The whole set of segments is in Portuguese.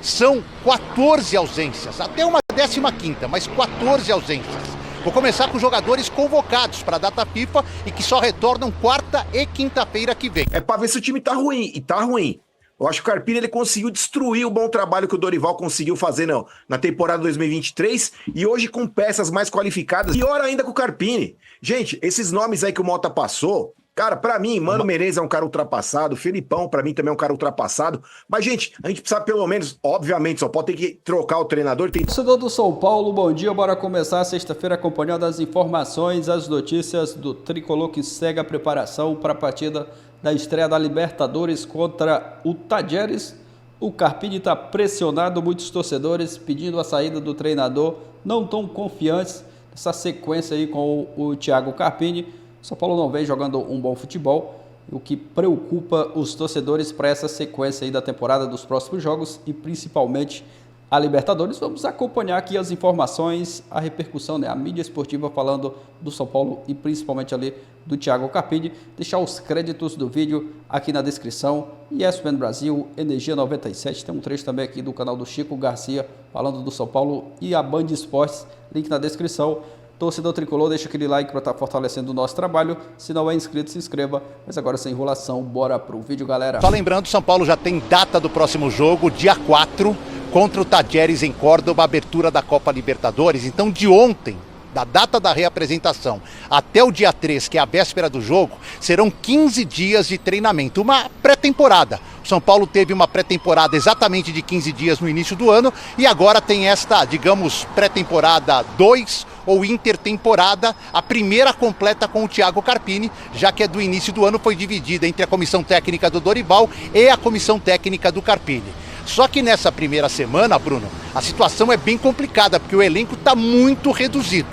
São 14 ausências, até uma 15ª, mas 14 ausências. Vou começar com jogadores convocados para a data FIFA e que só retornam quarta e quinta-feira que vem. É para ver se o time tá ruim, e tá ruim. Eu acho que o Carpini ele conseguiu destruir o bom trabalho que o Dorival conseguiu fazer na temporada 2023 e hoje com peças mais qualificadas. Pior ainda com o Carpini. Gente, esses nomes aí que o Mota passou, cara, pra mim, Mano Menezes é um cara ultrapassado, Felipão pra mim também é um cara ultrapassado, mas gente, a gente precisa pelo menos, obviamente, só pode ter que trocar o treinador. Torcedor do São Paulo, bom dia, bora começar a sexta-feira acompanhando as informações, as notícias do Tricolor que segue a preparação para a partida da estreia da Libertadores contra o Tajeres. O Carpini está pressionado, muitos torcedores pedindo a saída do treinador, não tão confiantes nessa sequência aí com o Thiago Carpini. São Paulo não vem jogando um bom futebol, o que preocupa os torcedores para essa sequência aí da temporada dos próximos jogos e principalmente a Libertadores. Vamos acompanhar aqui as informações, a repercussão, a mídia esportiva falando do São Paulo e principalmente ali do Thiago Carpini. Deixar os créditos do vídeo aqui na descrição. ESPN Brasil, Energia 97, tem um trecho também aqui do canal do Chico Garcia falando do São Paulo e a Band Esportes, link na descrição. Torcedor Tricolor, deixa aquele like para estar fortalecendo o nosso trabalho. Se não é inscrito, se inscreva. Mas agora sem enrolação, bora pro vídeo, galera. Só lembrando, São Paulo já tem data do próximo jogo, dia 4, contra o Tajeres em Córdoba, abertura da Copa Libertadores. Então, de ontem, da data da reapresentação até o dia 3, que é a véspera do jogo, serão 15 dias de treinamento, uma pré-temporada. O São Paulo teve uma pré-temporada exatamente de 15 dias no início do ano e agora tem esta, digamos, pré-temporada 2 ou intertemporada, a primeira completa com o Thiago Carpini, já que é do início do ano, foi dividida entre a comissão técnica do Dorival e a comissão técnica do Carpini. Só que nessa primeira semana, Bruno, a situação é bem complicada, porque o elenco está muito reduzido.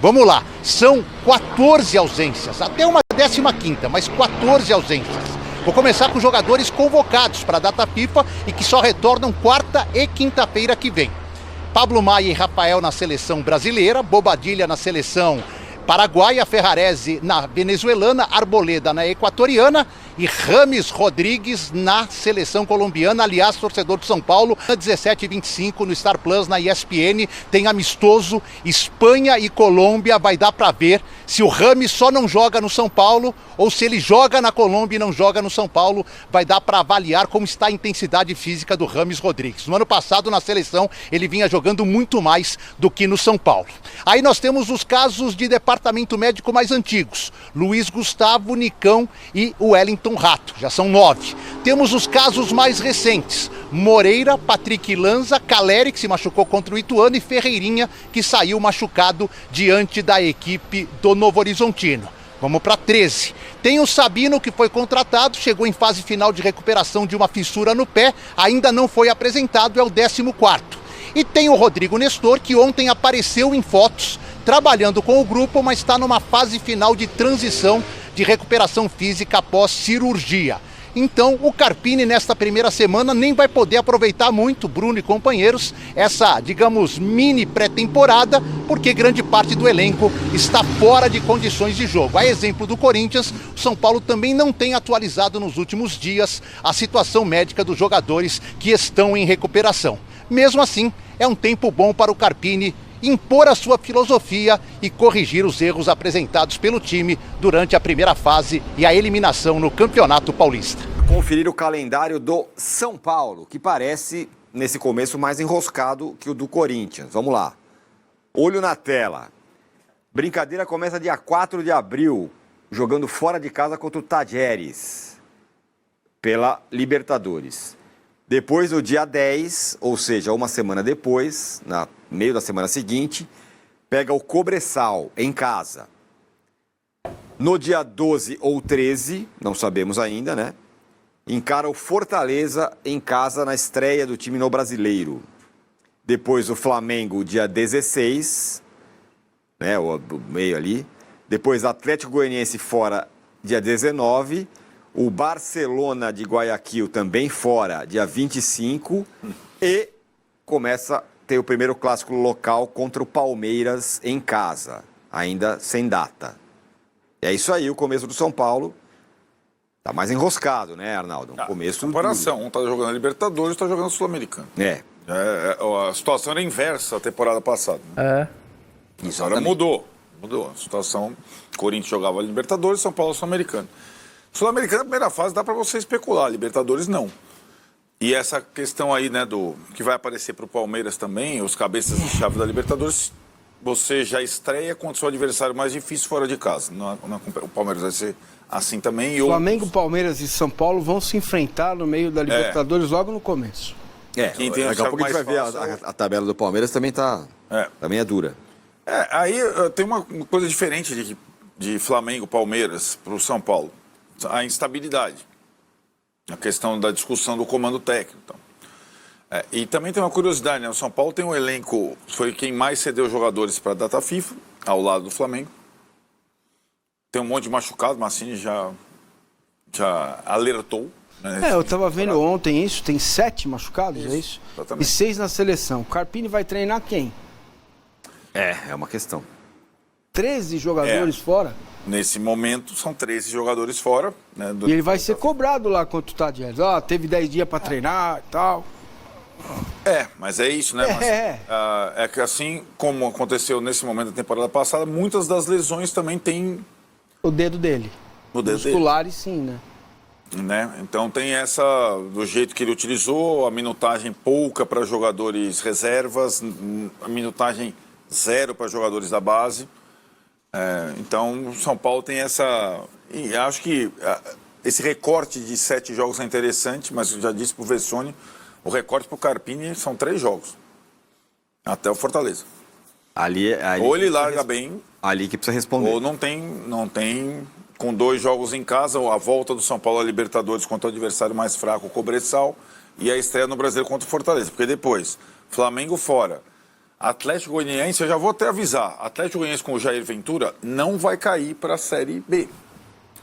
Vamos lá, são 14 ausências, até uma 15ª, mas 14 ausências. Vou começar com jogadores convocados para a data FIFA e que só retornam quarta e quinta-feira que vem. Pablo Maia e Rafael na seleção brasileira, Bobadilla na seleção paraguaia, Ferrarese na venezuelana, Arboleda na equatoriana e Rames Rodrigues na seleção colombiana. Aliás, torcedor do São Paulo, 17h25 no Star Plus, na ESPN, tem amistoso Espanha e Colômbia. Vai dar para ver se o Rames só não joga no São Paulo ou se ele joga na Colômbia e não joga no São Paulo. Vai dar para avaliar como está a intensidade física do Rames Rodrigues. No ano passado, na seleção, ele vinha jogando muito mais do que no São Paulo. Aí nós temos os casos de departamento médico mais antigos. Luiz Gustavo, Nicão e o Wellington Rato, já são 9. Temos os casos mais recentes. Moreira, Patrick Lanza, Caleri, que se machucou contra o Ituano, e Ferreirinha, que saiu machucado diante da equipe do Novo Horizontino. Vamos para 13. Tem o Sabino, que foi contratado, chegou em fase final de recuperação de uma fissura no pé, ainda não foi apresentado, é o 14º. E tem o Rodrigo Nestor, que ontem apareceu em fotos, trabalhando com o grupo, mas está numa fase final de transição de recuperação física após cirurgia. Então, o Carpini, nesta primeira semana, nem vai poder aproveitar muito, Bruno e companheiros, essa, digamos, mini pré-temporada, porque grande parte do elenco está fora de condições de jogo. A exemplo do Corinthians, o São Paulo também não tem atualizado nos últimos dias a situação médica dos jogadores que estão em recuperação. Mesmo assim, é um tempo bom para o Carpini impor a sua filosofia e corrigir os erros apresentados pelo time durante a primeira fase e a eliminação no Campeonato Paulista. Conferir o calendário do São Paulo, que parece, nesse começo, mais enroscado que o do Corinthians. Vamos lá. Olho na tela. Brincadeira começa dia 4 de abril, jogando fora de casa contra o Tajeres, pela Libertadores. Depois, no dia 10, ou seja, uma semana depois, no meio da semana seguinte, pega o Cobressal em casa. No dia 12 ou 13, não sabemos ainda, né? Encara o Fortaleza em casa na estreia do time no Brasileiro. Depois o Flamengo, dia 16, né? O meio ali. Depois Atlético Goianiense fora, dia 19. O Barcelona de Guayaquil também fora, dia 25. E começa a ter o primeiro clássico local contra o Palmeiras em casa, ainda sem data. É isso aí, o começo do São Paulo. Tá mais enroscado, né, Arnaldo? Começo comparação, um tá jogando a Libertadores, outro tá jogando a Sul-Americana. É. A situação era inversa a temporada passada. É. Agora mudou. A situação, Corinthians jogava Libertadores, São Paulo Sul-Americano. Sul-Americana, primeira fase, dá para você especular. Libertadores, não. E essa questão aí, né, do que vai aparecer para o Palmeiras também, os cabeças de chave da Libertadores, você já estreia contra o seu adversário mais difícil fora de casa. O Palmeiras vai ser assim também. E Flamengo, Palmeiras e São Paulo vão se enfrentar no meio da Libertadores logo no começo. Daqui a pouco a gente vai ver a tabela do Palmeiras também também é dura. Aí tem uma coisa diferente de Flamengo, Palmeiras para o São Paulo. A instabilidade. A questão da discussão do comando técnico. Então. E também tem uma curiosidade, né? O São Paulo tem um elenco, foi quem mais cedeu jogadores para a data FIFA, ao lado do Flamengo. Tem um monte de machucado, o Mancini já alertou. Né, eu estava vendo ontem isso, tem 7 machucados, é isso? Exatamente. E 6 na seleção. Carpini vai treinar quem? É uma questão. 13 jogadores fora? Nesse momento, são 13 jogadores fora. Né, e ele vai ser cobrado lá contra o Tadieres. Teve 10 dias para treinar e tal. Mas é isso, né? É que assim como aconteceu nesse momento da temporada passada, muitas das lesões também têm... O dedo dele. Musculares, sim, né? Então tem essa, do jeito que ele utilizou, a minutagem pouca para jogadores reservas, a minutagem 0 para jogadores da base. Então o São Paulo tem essa... E acho que esse recorte de 7 jogos é interessante, mas eu já disse para o Vessone, o recorte para o Carpini são 3 jogos. Até o Fortaleza. Ali, ou ele larga bem... Ali que precisa responder. Ou não tem com 2 jogos em casa, a volta do São Paulo à Libertadores contra o adversário mais fraco, o Cobressal, e a estreia no Brasileiro contra o Fortaleza. Porque depois, Flamengo fora, Atlético Goianiense, eu já vou até avisar, Atlético Goianiense com o Jair Ventura não vai cair para a Série B.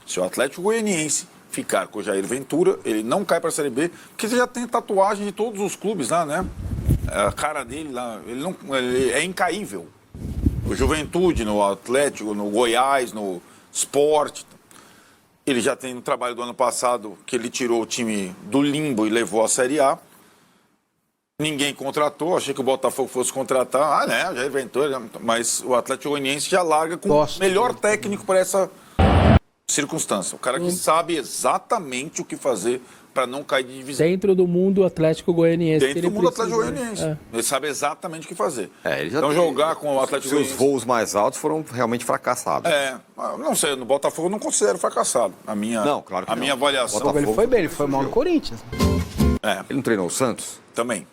Se o Atlético Goianiense ficar com o Jair Ventura, ele não cai para a Série B, porque você já tem tatuagem de todos os clubes lá, né? A cara dele lá, ele é incaível. O Juventude, no Atlético, no Goiás, no Sport. Ele já tem no trabalho do ano passado que ele tirou o time do limbo e levou à Série A. Ninguém contratou, achei que o Botafogo fosse contratar. Jair Ventura, mas o Atlético Goianiense já larga com o melhor técnico para essa circunstância. O cara que sabe exatamente o que fazer para não cair de divisão. Dentro do mundo Atlético Goianiense. Dentro do mundo Atlético Goianiense. Ele sabe exatamente o que fazer. Ele já então jogar com o Atlético Goianiense... Seus voos mais altos foram realmente fracassados. Não sei, no Botafogo eu não considero fracassado. Não, claro que a minha avaliação... Botafogo, ele foi bem, ele foi mal no Corinthians. Ele não treinou o Santos? Também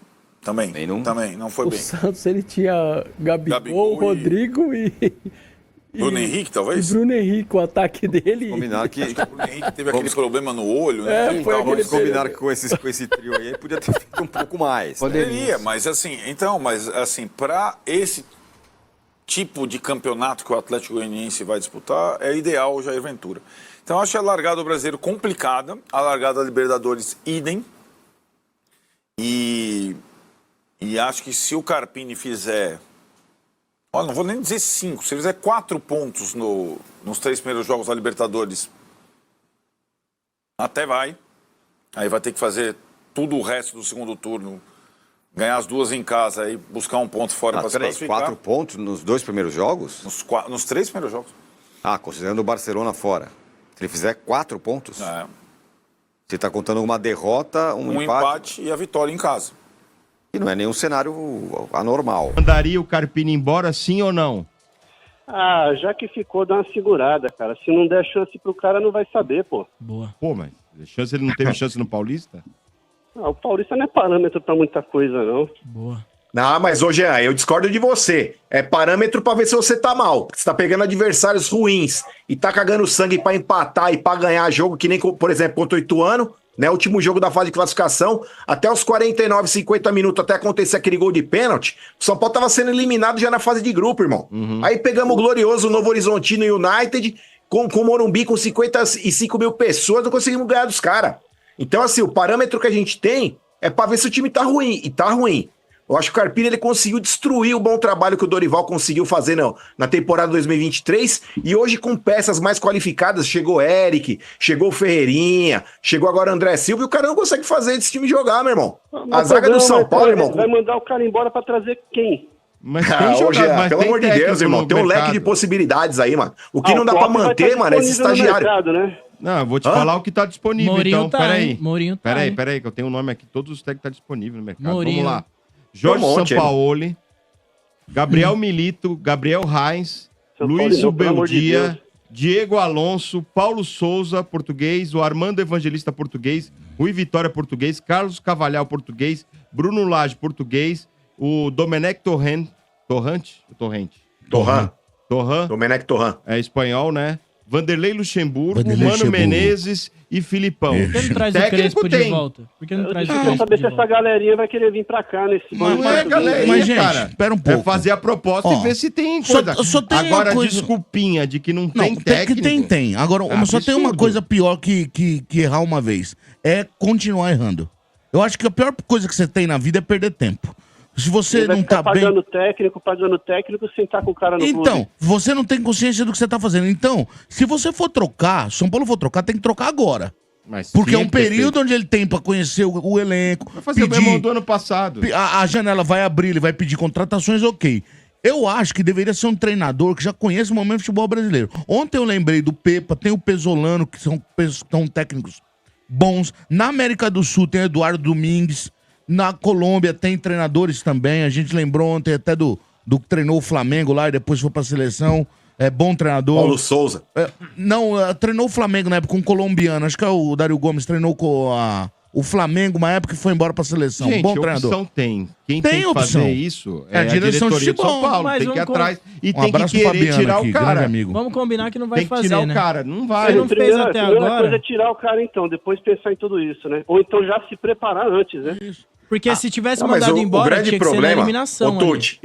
não foi bem. O Santos, ele tinha Gabigol, Rodrigo e... Bruno Henrique, talvez? E Bruno Henrique, o ataque dele. Combinaram que o Bruno Henrique teve aquele problema no olho, né? Vamos combinar que com esse trio aí podia ter feito um pouco mais. Poderia, mas assim, para esse tipo de campeonato que o Atlético Goianiense vai disputar, é ideal o Jair Ventura. Então, acho a largada do Brasileiro complicada, a largada da Libertadores idem. E acho que se o Carpini fizer... não vou nem dizer 5. Se ele fizer 4 pontos nos 3 primeiros jogos da Libertadores, até vai. Aí vai ter que fazer tudo o resto do segundo turno, ganhar as 2 em casa e buscar um ponto fora para se classificar. 4 pontos nos 2 primeiros jogos? Nos 3 primeiros jogos. Considerando o Barcelona fora. Se ele fizer 4 pontos, você está contando uma derrota, um empate e a vitória em casa. E não é nenhum cenário anormal. Mandaria o Carpini embora, sim ou não? Já que ficou, dá uma segurada, cara. Se não der chance pro cara, não vai saber, pô. Boa. Pô, mas ele não teve chance no Paulista? O Paulista não é parâmetro pra muita coisa, não. Boa. Não, mas hoje eu discordo de você. É parâmetro pra ver se você tá mal. Você tá pegando adversários ruins e tá cagando sangue pra empatar e pra ganhar jogo, que nem, por exemplo, contra o Ituano, né? Último jogo da fase de classificação, até os 49, 50 minutos, até acontecer aquele gol de pênalti, o São Paulo tava sendo eliminado já na fase de grupo, irmão. Aí pegamos o glorioso Novo Horizontino United, com o Morumbi com 55 mil pessoas, não conseguimos ganhar dos caras. Então, assim, o parâmetro que a gente tem é pra ver se o time tá ruim, e tá ruim. Eu acho que o Carpini ele conseguiu destruir o bom trabalho que o Dorival conseguiu fazer na temporada 2023 e hoje com peças mais qualificadas, chegou Eric, chegou Ferreirinha, chegou agora André Silva e o cara não consegue fazer esse time jogar, meu irmão. A zaga do São Paulo, irmão... Vai mandar o cara embora pra trazer quem? Mas tem hoje, pelo amor de Deus, irmão, tem um leque de possibilidades aí, mano. O que não dá pra manter, mano, é esse estagiário. Mercado, né? Não, eu vou te falar o que tá disponível, Mourinho então. tá, Peraí. Mourinho tá, Peraí, que eu tenho um nome aqui. Todos os técnicos tá disponível no mercado. Mourinho. Vamos lá. Jorge Tem um monte, Sampaoli, Gabriel Milito, Gabriel Reis, São Luiz Paulo, pelo amor de Ubeldia, Deus. Diego Alonso, Paulo Souza, português, o Armando Evangelista, português, Rui Vitória, português, Carlos Cavalhal, português, Bruno Lage, português, o Domenech Torrent, Domenech Torrent. é espanhol, né? Vanderlei Luxemburgo, Mano Menezes e Filipão. Por que não traz o Crespo de volta? Por que não traz o Eu quero Crespo saber de se essa volta? galerinha vai querer vir pra cá nesse Mas não é galerinha, Mas, gente, cara. espera um pouco. É fazer a proposta e ver se tem coisa. Só tem Agora, uma coisa... desculpinha de que não tem Não, técnico. tem. Agora, só tem uma coisa pior que errar uma vez. É continuar errando. Eu acho que a pior coisa que você tem na vida é perder tempo. Se você não tá bem... pagando técnico, sem estar com o cara no clube. Então, você não tem consciência do que você tá fazendo. Então, se você for trocar, São Paulo for trocar, tem que trocar agora. Mas Porque é tinha um que ter período feito. onde ele tem pra conhecer o elenco. Vai fazer o mesmo do ano passado. A janela vai abrir, ele vai pedir contratações, ok. Eu acho que deveria ser um treinador que já conhece o momento do futebol brasileiro. Ontem eu lembrei do Pepa, tem o Pesolano, que são técnicos bons. Na América do Sul tem Eduardo Domingues. Na Colômbia tem treinadores também. A gente lembrou ontem até do que treinou o Flamengo lá e depois foi pra seleção. É bom treinador. Paulo Souza. Treinou o Flamengo na época, um colombiano. Acho que é o Dário Gomes, treinou com o Flamengo uma época e foi embora pra seleção. Gente, bom treinador. opção tem. Quem Tem tem que opção. fazer isso É a direção de diretoria de São futebol. Paulo. Mas Tem que ir vamos atrás e Um tem que abraço pro querer Fabiano tirar aqui, o grande cara. amigo. Vamos combinar que não vai Tem que fazer, tirar né? o cara. Não Ele vai. não fez até A primeira agora. coisa é tirar o cara então, depois pensar em tudo isso, né? Ou então já se preparar antes, né? Porque se tivesse Não, mas mandado o embora, grande tinha que ser na problema, eliminação. ô Tuti,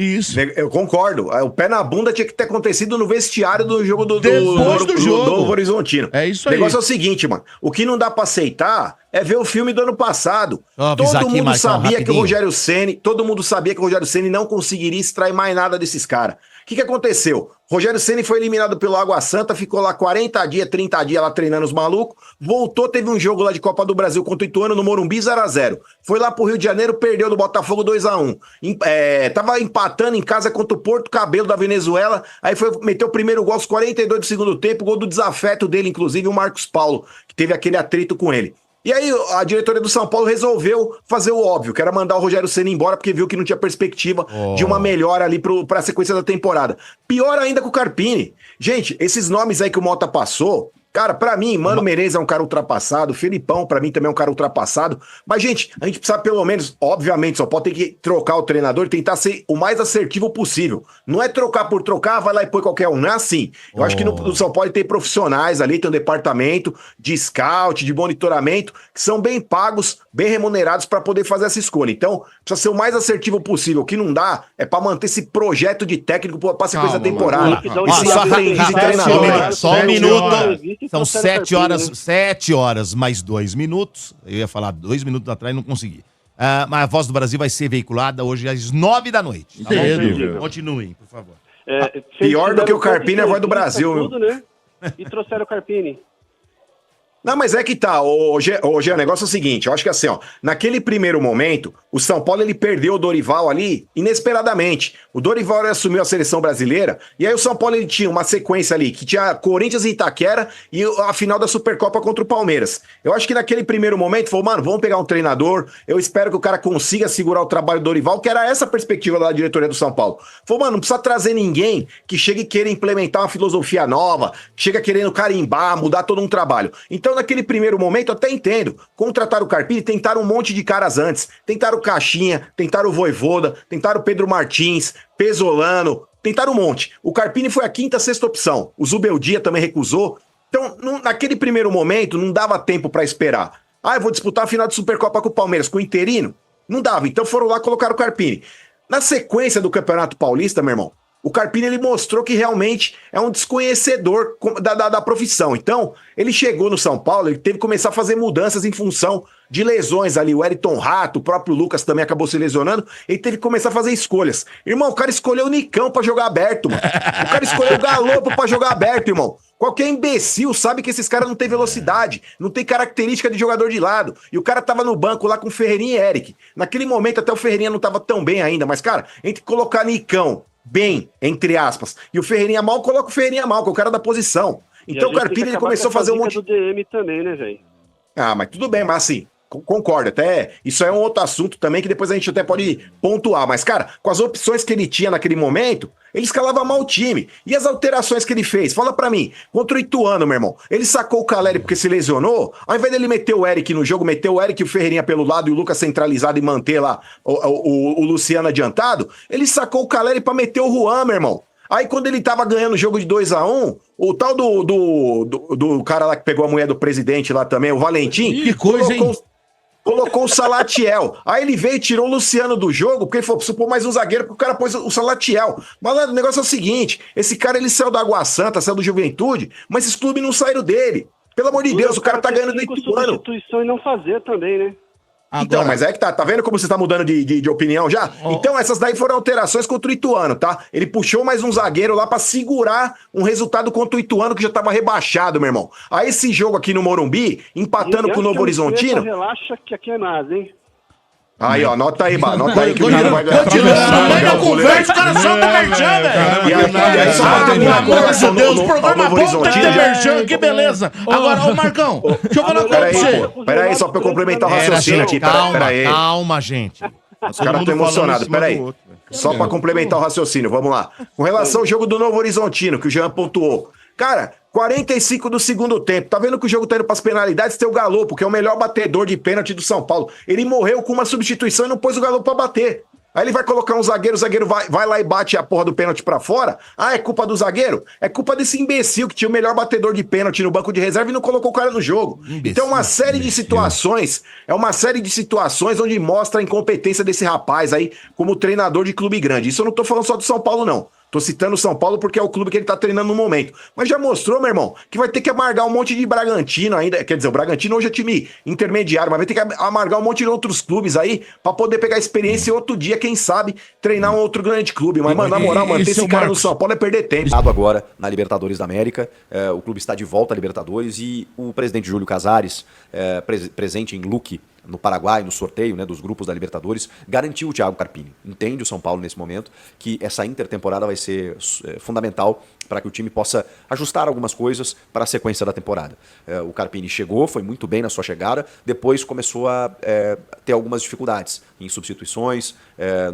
eu concordo. O pé na bunda tinha que ter acontecido no vestiário do jogo Depois do jogo. do Novo Horizontino. É isso O aí. negócio é o seguinte, mano. O que não dá pra aceitar é ver o filme do ano passado. Ó, avisar Todo aqui, mundo Marcão, sabia que o rapidinho. Rogério Ceni, todo mundo sabia que o Rogério Ceni não conseguiria extrair mais nada desses caras. O que aconteceu? Rogério Ceni foi eliminado pelo Água Santa, ficou lá 40 dias, 30 dias lá treinando os malucos, voltou, teve um jogo lá de Copa do Brasil contra o Ituano no Morumbi 0x0. Foi lá pro Rio de Janeiro, perdeu do Botafogo 2x1. Tava empatando em casa contra o Porto Cabelo da Venezuela, aí meteu o primeiro gol aos 42 do segundo tempo, gol do desafeto dele, inclusive o Marcos Paulo, que teve aquele atrito com ele. E aí a diretoria do São Paulo resolveu fazer o óbvio, que era mandar o Rogério Ceni embora, porque viu que não tinha perspectiva de uma melhora ali pra sequência da temporada. Pior ainda com o Carpini. Gente, esses nomes aí que o Mota passou, cara, pra mim, Mano Menezes é um cara ultrapassado, Felipão pra mim também é um cara ultrapassado, mas gente, a gente precisa pelo menos, obviamente, só pode ter que trocar o treinador e tentar ser o mais assertivo possível. Não é trocar por trocar, vai lá e põe qualquer um, não é assim. Eu acho que no São Paulo tem profissionais ali, tem um departamento de scout, de monitoramento, que são bem pagos, bem remunerados pra poder fazer essa escolha. Então, precisa ser o mais assertivo possível. O que não dá é pra manter esse projeto de técnico pra sequência da temporada. Ó, só um minuto. São Trouxeram 7 Carpini, horas, né? 7 horas mais 2 minutos. Eu ia falar 2 minutos atrás e não consegui. Mas a Voz do Brasil vai ser veiculada hoje às 9 da noite. Tá bom? Cedo. Continuem, por favor. Pior do que o Carpini é a Voz do Brasil, viu? tudo, né? E trouxeram o Carpini. Não, mas é que tá, hoje o negócio é o seguinte, eu acho que assim, ó, naquele primeiro momento, o São Paulo ele perdeu o Dorival ali inesperadamente. O Dorival ele assumiu a seleção brasileira e aí o São Paulo ele tinha uma sequência ali que tinha Corinthians e Itaquera e a final da Supercopa contra o Palmeiras. Eu acho que naquele primeiro momento falou, mano, vamos pegar um treinador, eu espero que o cara consiga segurar o trabalho do Dorival, que era essa a perspectiva da diretoria do São Paulo. Falou, mano, não precisa trazer ninguém que chegue e queira implementar uma filosofia nova, chega querendo carimbar, mudar todo um trabalho. Então, naquele primeiro momento, eu até entendo. Contrataram o Carpini, tentaram um monte de caras antes. Tentaram o Caixinha, tentaram o Vojvoda, tentaram o Pedro Martins, Pesolano, tentaram um monte. O Carpini foi a quinta, sexta opção. O Zubeldia também recusou. Então, naquele primeiro momento, não dava tempo pra esperar. Eu vou disputar a final de Supercopa com o Palmeiras, com o interino? Não dava. Então foram lá e colocaram o Carpini. Na sequência do Campeonato Paulista, meu irmão, O Carpini, ele mostrou que realmente é um desconhecedor da profissão. Então, ele chegou no São Paulo, ele teve que começar a fazer mudanças em função de lesões ali. O Wellington Rato, o próprio Lucas também acabou se lesionando. Ele teve que começar a fazer escolhas. Irmão, o cara escolheu o Nicão pra jogar aberto, mano. O cara escolheu o Galopo pra jogar aberto, irmão. Qualquer imbecil sabe que esses caras não têm velocidade, não tem característica de jogador de lado. E o cara tava no banco lá com o Ferreirinha e Eric. Naquele momento até o Ferreirinha não tava tão bem ainda, mas, cara, entre colocar Nicão bem, entre aspas, e o Ferreirinha mal, coloca o Ferreirinha mal, que é o cara da posição. Então o Carpini, ele começou a fazer um monte do DM também, né, velho? Ah, mas tudo bem, mas assim, concordo, até isso é um outro assunto também que depois a gente até pode pontuar, mas cara, com as opções que ele tinha naquele momento, ele escalava mal o time. E as alterações que ele fez? Fala pra mim, contra o Ituano, meu irmão, ele sacou o Caleri porque se lesionou, ao invés dele meter o Eric no jogo, meter o Eric e o Ferreirinha pelo lado e o Lucas centralizado e manter lá o Luciano adiantado, ele sacou o Caleri pra meter o Juan, meu irmão. Aí quando ele tava ganhando o jogo de 2-1, o tal do cara lá que pegou a mulher do presidente lá também, o Valentim, que coisa, hein? Colocou o Salatiel. Aí ele veio e tirou o Luciano do jogo, porque ele falou, preciso pôr mais um zagueiro, porque o cara pôs o Salatiel. Mas o negócio é o seguinte, esse cara, ele saiu da Água Santa, saiu do Juventude, mas esses clubes não saíram dele. Pelo amor de Deus, o cara tá ganhando do Ituano. Substituição e não fazer também, né? Então, mas é que tá vendo como você tá mudando de opinião já? Então, essas daí foram alterações contra o Ituano, tá? Ele puxou mais um zagueiro lá pra segurar um resultado contra o Ituano que já tava rebaixado, meu irmão. Aí esse jogo aqui no Morumbi, empatando com o Novo Horizontino... Relaxa que aqui é nada, hein? Aí, ó, anota aí, Bá, anota aí que o cara vai ganhar. No meio da conversa, o cara solta merchan, velho. E aí, só pra terminar com relação Deus, programa bom tem que ter merchan, que beleza. Agora, ô Marcão, deixa eu falar uma coisa pra você. Pera aí, só pra eu complementar o raciocínio aqui. Calma, gente. Os caras estão emocionados, peraí. Só pra complementar o raciocínio, vamos lá. Com relação ao jogo do Novo Horizontino, que o Jean pontuou. Cara, 45 do segundo tempo. Tá vendo que o jogo tá indo pras penalidades? Tem o Galopo, que é o melhor batedor de pênalti do São Paulo. Ele morreu com uma substituição e não pôs o Galopo pra bater. Aí ele vai colocar um zagueiro, o zagueiro vai lá e bate a porra do pênalti pra fora. Ah, é culpa do zagueiro? É culpa desse imbecil que tinha o melhor batedor de pênalti no banco de reserva e não colocou o cara no jogo. Então é uma série de situações, onde mostra a incompetência desse rapaz aí como treinador de clube grande. Isso eu não tô falando só do São Paulo, não. Tô citando o São Paulo porque é o clube que ele tá treinando no momento. Mas já mostrou, meu irmão, que vai ter que amargar um monte de Bragantino ainda. Quer dizer, o Bragantino hoje é time intermediário, mas vai ter que amargar um monte de outros clubes aí pra poder pegar experiência e outro dia, quem sabe, treinar um outro grande clube. Mas, mano, na moral, manter esse cara no São Paulo é perder tempo. Agora, na Libertadores da América, o clube está de volta à Libertadores e o presidente Júlio Casares, presente em Luque, no Paraguai, no sorteio, né, dos grupos da Libertadores, garantiu o Thiago Carpini. Entende o São Paulo nesse momento que essa intertemporada vai ser fundamental para que o time possa ajustar algumas coisas para a sequência da temporada. O Carpini chegou, foi muito bem na sua chegada, depois começou a ter algumas dificuldades em substituições,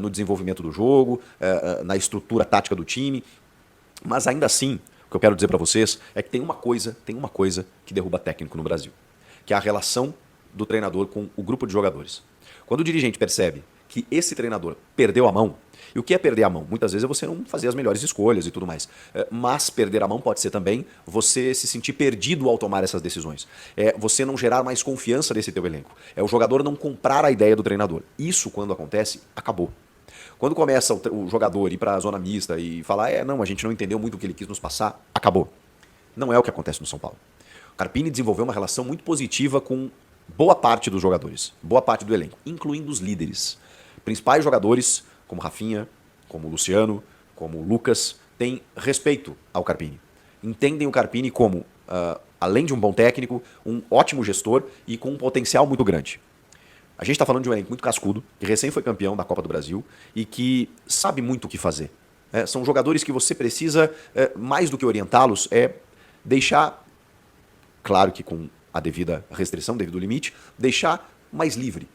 no desenvolvimento do jogo, na estrutura tática do time, mas ainda assim, o que eu quero dizer para vocês é que tem uma coisa que derruba técnico no Brasil, que é a relação do treinador com o grupo de jogadores. Quando o dirigente percebe que esse treinador perdeu a mão, e o que é perder a mão? Muitas vezes é você não fazer as melhores escolhas e tudo mais. Mas perder a mão pode ser também você se sentir perdido ao tomar essas decisões. É você não gerar mais confiança nesse teu elenco. É o jogador não comprar a ideia do treinador. Isso, quando acontece, acabou. Quando começa o jogador ir para a zona mista e falar, não, a gente não entendeu muito o que ele quis nos passar, acabou. Não é o que acontece no São Paulo. O Carpini desenvolveu uma relação muito positiva com boa parte dos jogadores, boa parte do elenco, incluindo os líderes. Principais jogadores, como Rafinha, como Luciano, como Lucas, têm respeito ao Carpini. Entendem o Carpini como, além de um bom técnico, um ótimo gestor e com um potencial muito grande. A gente está falando de um elenco muito cascudo, que recém foi campeão da Copa do Brasil e que sabe muito o que fazer. São jogadores que você precisa, mais do que orientá-los, deixar, claro que com a devida restrição, devido limite, deixar mais livre.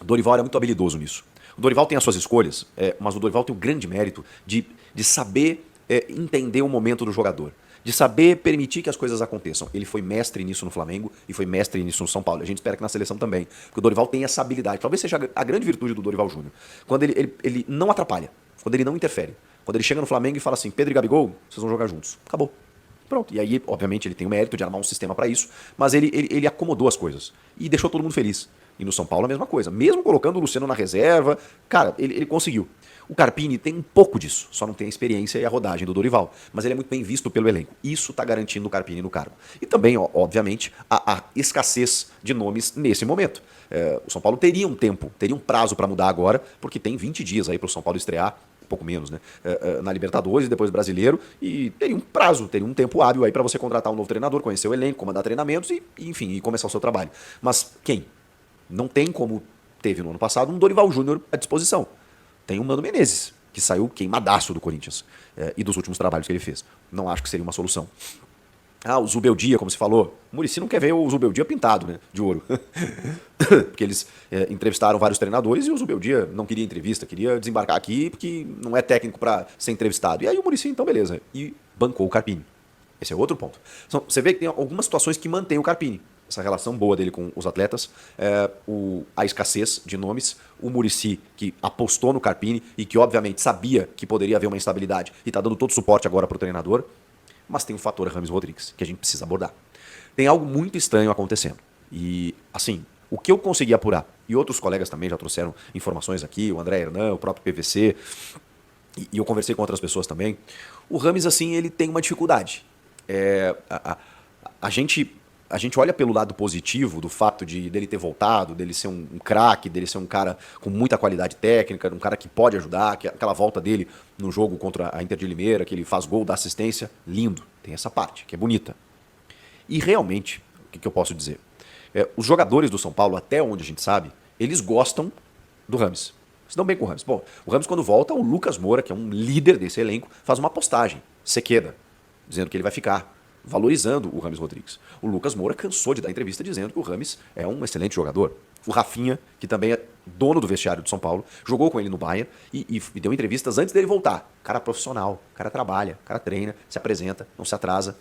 O Dorival era muito habilidoso nisso. O Dorival tem as suas escolhas, mas o Dorival tem o grande mérito de saber entender o momento do jogador, de saber permitir que as coisas aconteçam. Ele foi mestre nisso no Flamengo e foi mestre nisso no São Paulo. A gente espera que na seleção também, porque o Dorival tem essa habilidade. Talvez seja a grande virtude do Dorival Júnior. Quando ele não atrapalha, quando ele não interfere. Quando ele chega no Flamengo e fala assim, Pedro e Gabigol, vocês vão jogar juntos. Acabou. Pronto. E aí, obviamente, ele tem o mérito de armar um sistema para isso, mas ele acomodou as coisas e deixou todo mundo feliz. E no São Paulo a mesma coisa. Mesmo colocando o Luciano na reserva, cara, ele conseguiu. O Carpini tem um pouco disso, só não tem a experiência e a rodagem do Dorival. Mas ele é muito bem visto pelo elenco. Isso está garantindo o Carpini no cargo. E também, obviamente, a escassez de nomes nesse momento. O São Paulo teria um tempo, teria um prazo para mudar agora, porque tem 20 dias aí para o São Paulo estrear, pouco menos, né? Na Libertadores e depois Brasileiro, e teria um prazo, teria um tempo hábil aí para você contratar um novo treinador, conhecer o elenco, comandar treinamentos e, enfim, e começar o seu trabalho. Mas quem? Não tem como teve no ano passado um Dorival Júnior à disposição. Tem o Mano Menezes, que saiu queimadaço do Corinthians e dos últimos trabalhos que ele fez. Não acho que seria uma solução. O Zubeldia, como se falou. O Muricy não quer ver o Zubeldia pintado, né, de ouro. Porque eles entrevistaram vários treinadores e o Zubeldia não queria entrevista, queria desembarcar aqui porque não é técnico para ser entrevistado. E aí o Muricy, então beleza, e bancou o Carpini. Esse é outro ponto. Então, você vê que tem algumas situações que mantêm o Carpini. Essa relação boa dele com os atletas, a escassez de nomes, o Muricy, que apostou no Carpini e que obviamente sabia que poderia haver uma instabilidade e está dando todo o suporte agora para o treinador, mas tem o fator Rames Rodrigues, que a gente precisa abordar. Tem algo muito estranho acontecendo. E, assim, o que eu consegui apurar, e outros colegas também já trouxeram informações aqui, o André Hernan, o próprio PVC, e eu conversei com outras pessoas também, o Rames, assim, ele tem uma dificuldade. A gente olha pelo lado positivo do fato dele ter voltado, dele ser um craque, dele ser um cara com muita qualidade técnica, um cara que pode ajudar, aquela volta dele no jogo contra a Inter de Limeira, que ele faz gol, dá assistência, lindo, tem essa parte, que é bonita. E realmente, o que eu posso dizer? Os jogadores do São Paulo, até onde a gente sabe, eles gostam do Rames. Se dão bem com o Rames. Bom, o Rames quando volta, o Lucas Moura, que é um líder desse elenco, faz uma postagem, sequeda, dizendo que ele vai ficar, valorizando o Rames Rodrigues. O Lucas Moura cansou de dar entrevista dizendo que o Rames é um excelente jogador. O Rafinha, que também é dono do vestiário do São Paulo, jogou com ele no Bayern e deu entrevistas antes dele voltar. Cara profissional, cara trabalha, cara treina, se apresenta, não se atrasa.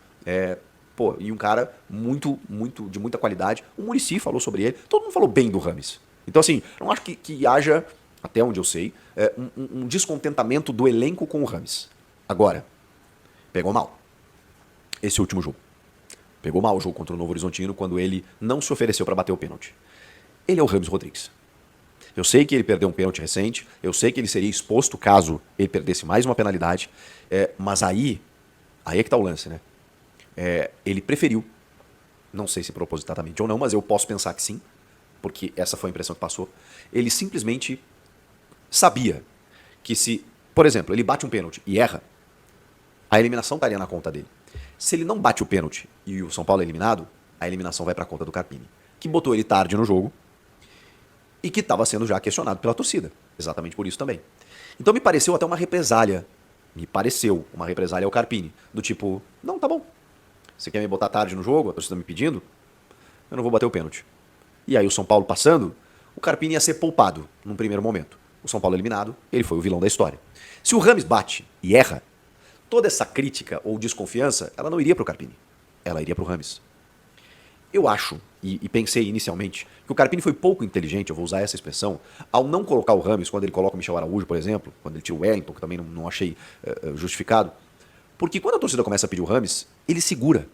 E um cara de muita qualidade. O Muricy falou sobre ele, todo mundo falou bem do Rames. Então, assim, não acho que haja, até onde eu sei, um descontentamento do elenco com o Rames. Agora, pegou mal esse último jogo. Pegou mal o jogo contra o Novo Horizontino quando ele não se ofereceu para bater o pênalti. Ele é o Rames Rodrigues. Eu sei que ele perdeu um pênalti recente, eu sei que ele seria exposto caso ele perdesse mais uma penalidade, mas aí é que está o lance, né? Ele preferiu, não sei se propositadamente ou não, mas eu posso pensar que sim, porque essa foi a impressão que passou. Ele simplesmente sabia que se, por exemplo, ele bate um pênalti e erra, a eliminação estaria na conta dele. Se ele não bate o pênalti e o São Paulo é eliminado, a eliminação vai para a conta do Carpini, que botou ele tarde no jogo e que estava sendo já questionado pela torcida. Exatamente por isso também. Então me pareceu até uma represália. Ao Carpini. Do tipo, não, tá bom. Você quer me botar tarde no jogo? A torcida me pedindo? Eu não vou bater o pênalti. E aí o São Paulo passando, o Carpini ia ser poupado num primeiro momento. O São Paulo eliminado, ele foi o vilão da história. Se o Rames bate e erra, toda essa crítica ou desconfiança, ela não iria para o Carpini. Ela iria para o Rames. Eu acho, e pensei inicialmente, que o Carpini foi pouco inteligente, eu vou usar essa expressão, ao não colocar o Rames, quando ele coloca o Michel Araújo, por exemplo, quando ele tira o Wellington, que também não achei justificado. Porque quando a torcida começa a pedir o Rames, ele segura,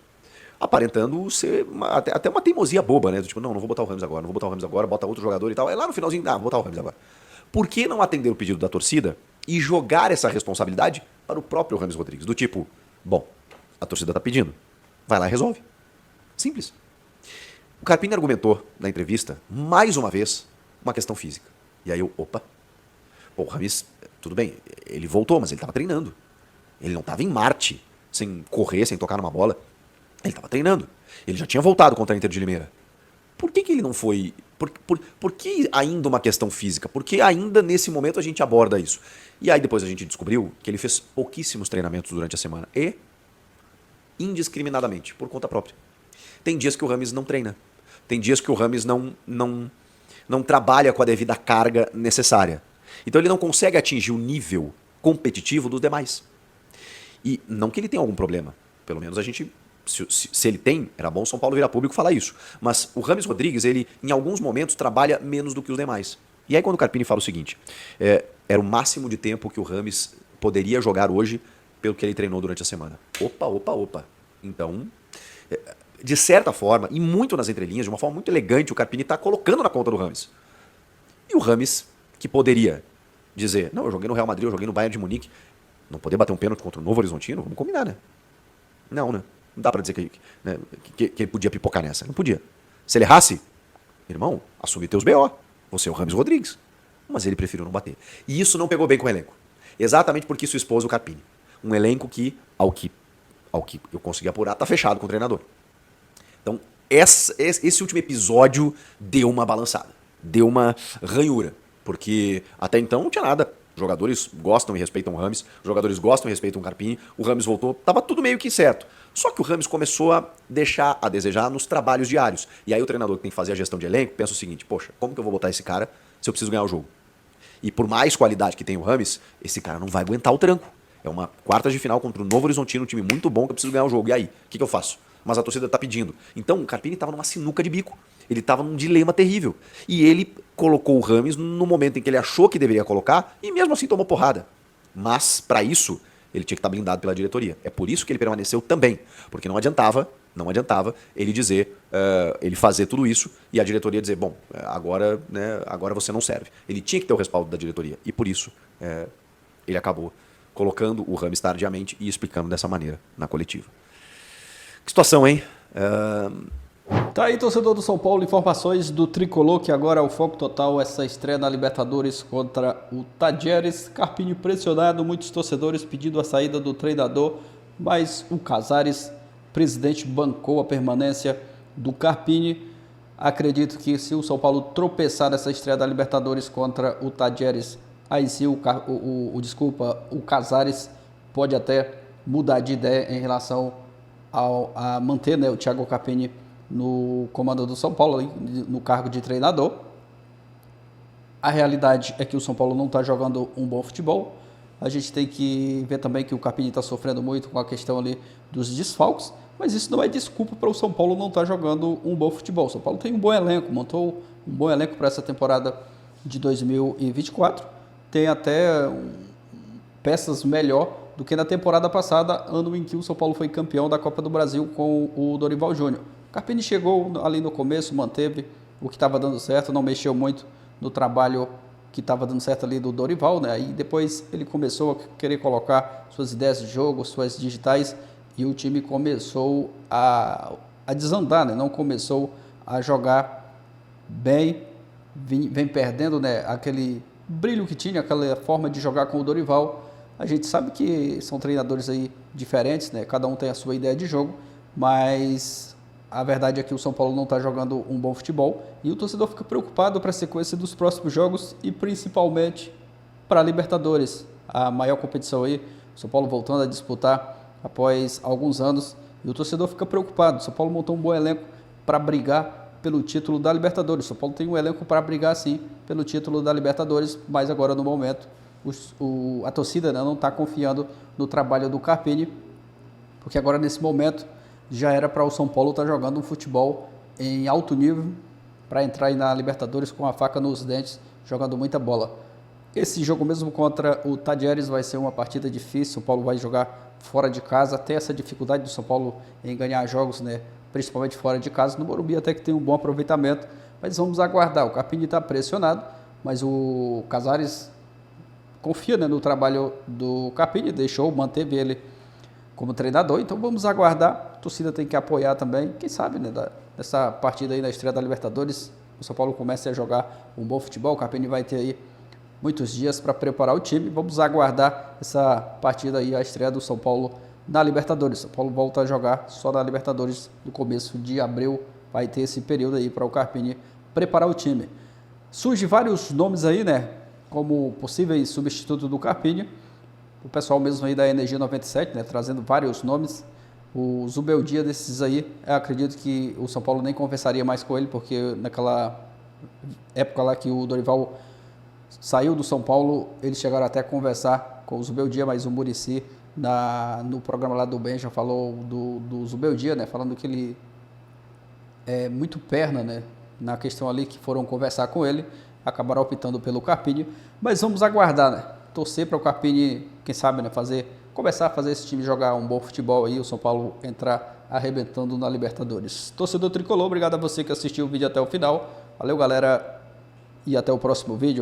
aparentando ser até uma teimosia boba, né? Tipo, não vou botar o Rames agora, bota outro jogador e tal. Aí lá no finalzinho, vou botar o Rames agora. Por que não atender o pedido da torcida e jogar essa responsabilidade para o próprio Rames Rodrigues? Do tipo, bom, a torcida está pedindo, vai lá e resolve. Simples. O Carpini argumentou na entrevista, mais uma vez, uma questão física. E aí o Rames, tudo bem, ele voltou, mas ele estava treinando. Ele não estava em Marte, sem correr, sem tocar numa bola. Ele estava treinando. Ele já tinha voltado contra a Inter de Limeira. Por que ele não foi... Por que ainda uma questão física? Por que ainda nesse momento a gente aborda isso? E aí depois a gente descobriu que ele fez pouquíssimos treinamentos durante a semana. E, indiscriminadamente, por conta própria. Tem dias que o Rames não treina. Tem dias que o Rames não trabalha com a devida carga necessária. Então ele não consegue atingir o nível competitivo dos demais. E não que ele tenha algum problema. Pelo menos a gente... Se ele tem, era bom São Paulo virar público falar isso. Mas o Rames Rodrigues, ele em alguns momentos trabalha menos do que os demais. E aí quando o Carpini fala o seguinte, era o máximo de tempo que o Rames poderia jogar hoje pelo que ele treinou durante a semana. Opa. Então, de certa forma, e muito nas entrelinhas, de uma forma muito elegante, o Carpini está colocando na conta do Rames. E o Rames, que poderia dizer, não, eu joguei no Real Madrid, eu joguei no Bayern de Munique, não poder bater um pênalti contra o Novo Horizontino, vamos combinar, né? Não, né? Não dá pra dizer que ele podia pipocar nessa. Não podia. Se ele errasse, irmão, assume teus BO. Você é o Rames Rodrigues. Mas ele preferiu não bater. E isso não pegou bem com o elenco. Exatamente porque isso expôs o Carpini. Um elenco que, ao que eu consegui apurar, tá fechado com o treinador. Então, esse último episódio deu uma balançada. Deu uma ranhura. Porque até então não tinha nada. Os jogadores gostam e respeitam o Rames, os jogadores gostam e respeitam o Carpini, o Rames voltou, tava tudo meio que certo. Só que o Rames começou a deixar a desejar nos trabalhos diários. E aí o treinador que tem que fazer a gestão de elenco pensa o seguinte, poxa, como que eu vou botar esse cara se eu preciso ganhar o jogo? E por mais qualidade que tem o Rames, esse cara não vai aguentar o tranco. É uma quarta de final contra o Novo Horizontino, um time muito bom que eu preciso ganhar o jogo. E aí, o que eu faço? Mas a torcida tá pedindo. Então o Carpini tava numa sinuca de bico. Ele estava num dilema terrível. E ele colocou o Rames no momento em que ele achou que deveria colocar e mesmo assim tomou porrada. Mas, para isso, ele tinha que estar blindado pela diretoria. É por isso que ele permaneceu também. Porque não adiantava ele dizer, ele fazer tudo isso e a diretoria dizer, bom, agora você não serve. Ele tinha que ter o respaldo da diretoria. E por isso, ele acabou colocando o Rames tardiamente e explicando dessa maneira na coletiva. Que situação, hein? Tá aí, torcedor do São Paulo, informações do Tricolor, que agora é o foco total, essa estreia na Libertadores contra o Tajeres. Carpini pressionado, muitos torcedores pedindo a saída do treinador, mas o Casares, presidente, bancou a permanência do Carpini. Acredito que se o São Paulo tropeçar nessa estreia da Libertadores contra o Tajeres, aí sim o Casares pode até mudar de ideia em relação a manter, né, o Thiago Carpini no comando do São Paulo, no cargo de treinador. A realidade é que o São Paulo não está jogando um bom futebol. A gente tem que ver também que o Carpini está sofrendo muito com a questão ali dos desfalques, mas isso não é desculpa para o São Paulo não estar jogando um bom futebol. O São Paulo tem um bom elenco, montou um bom elenco para essa temporada de 2024. Tem até peças melhor do que na temporada passada, ano em que o São Paulo foi campeão da Copa do Brasil com o Dorival Júnior. O Carpini chegou ali no começo, manteve o que estava dando certo, não mexeu muito no trabalho que estava dando certo ali do Dorival, né? Aí depois ele começou a querer colocar suas ideias de jogo, suas digitais, e o time começou a desandar, né? Não começou a jogar bem, vem perdendo, né, aquele brilho que tinha, aquela forma de jogar com o Dorival. A gente sabe que são treinadores aí diferentes, né? Cada um tem a sua ideia de jogo, mas a verdade é que o São Paulo não está jogando um bom futebol e o torcedor fica preocupado para a sequência dos próximos jogos e principalmente para a Libertadores, a maior competição aí, o São Paulo voltando a disputar após alguns anos, e o torcedor fica preocupado. O São Paulo montou um bom elenco para brigar pelo título da Libertadores. O São Paulo tem um elenco para brigar sim pelo título da Libertadores, mas agora no momento a torcida, né, não está confiando no trabalho do Carpini, porque agora nesse momento já era para o São Paulo estar jogando um futebol em alto nível para entrar aí na Libertadores com a faca nos dentes, jogando muita bola. Esse jogo mesmo contra o Tajeres vai ser uma partida difícil. O São Paulo vai jogar fora de casa, tem essa dificuldade do São Paulo em ganhar jogos, né, principalmente fora de casa. No Morumbi até que tem um bom aproveitamento, mas vamos aguardar. O Carpini está pressionado, mas o Casares confia, né, no trabalho do Carpini, manteve ele como treinador, então vamos aguardar. A torcida tem que apoiar também, quem sabe, né, nessa partida aí na estreia da Libertadores, o São Paulo comece a jogar um bom futebol. O Carpini vai ter aí muitos dias para preparar o time. Vamos aguardar essa partida aí, a estreia do São Paulo na Libertadores. São Paulo volta a jogar só na Libertadores no começo de abril, vai ter esse período aí para o Carpini preparar o time. Surge vários nomes aí, né, como possíveis substitutos do Carpini. O pessoal mesmo aí da Energia 97, né, trazendo vários nomes. O Zubeldia desses aí, eu acredito que o São Paulo nem conversaria mais com ele, porque naquela época lá que o Dorival saiu do São Paulo, eles chegaram até a conversar com o Zubeldia, mas o Muricy, no programa lá do Benja, falou do Zubeldia, né, falando que ele é muito perna, né, na questão ali, que foram conversar com ele, acabaram optando pelo Carpini, mas vamos aguardar, né, torcer para o Carpini, quem sabe, né, começar a fazer esse time jogar um bom futebol aí, o São Paulo entrar arrebentando na Libertadores. Torcedor Tricolor, obrigado a você que assistiu o vídeo até o final. Valeu, galera, e até o próximo vídeo.